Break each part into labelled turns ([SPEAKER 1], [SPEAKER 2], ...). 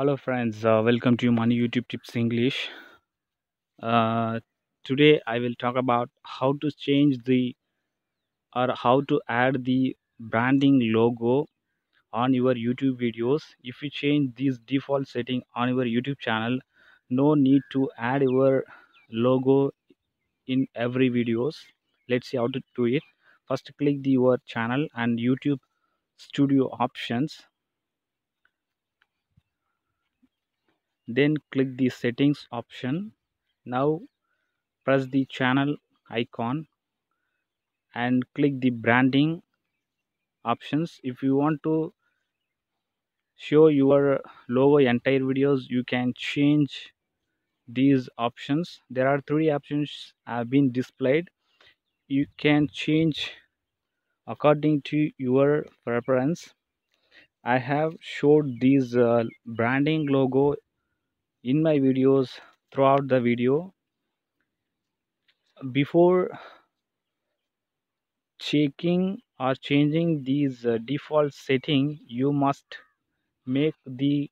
[SPEAKER 1] Hello friends, welcome to Money YouTube Tips English. Uh, Today I will talk about how to change the or how to add the branding logo on your YouTube videos. If you change this default setting on your YouTube channel, no need to add your logo in every videos. Let's see how to do it. First click your channel and YouTube Studio options. Then click the settings option. Now press the channel icon and click the branding options. If you want to show your logo entire videos, you can change these options. There are three options have been displayed. You can change according to your preference. I have showed these branding logo in my videos throughout the video. Before checking or changing these default setting, you must make the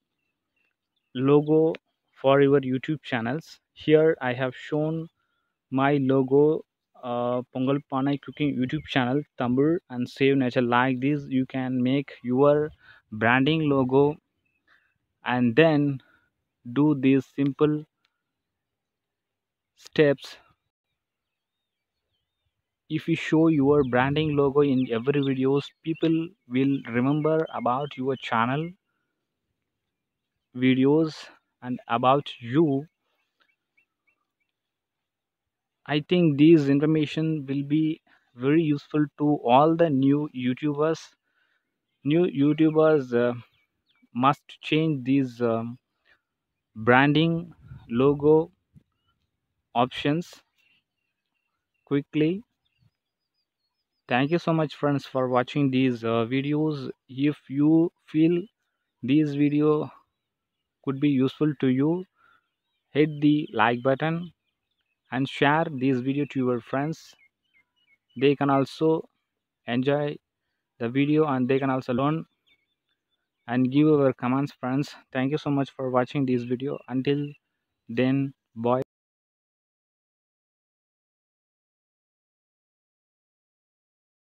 [SPEAKER 1] logo for your YouTube channels. Here I have shown my logo, Pongal Panai Cooking YouTube channel, Tamil and Save Nature. Like this, you can make your branding logo and then do these simple steps. If you show your branding logo in every videos, people will remember about your channel videos and about you. I think these information will be very useful to all the new YouTubers. New YouTubers must change these branding logo options quickly. Thank you so much friends for watching these videos. If you feel this video could be useful to you, hit the like button and share this video to your friends. They can also enjoy the video and they can also learn and give our comments friends. Thank you so much for watching this video. Until then, bye.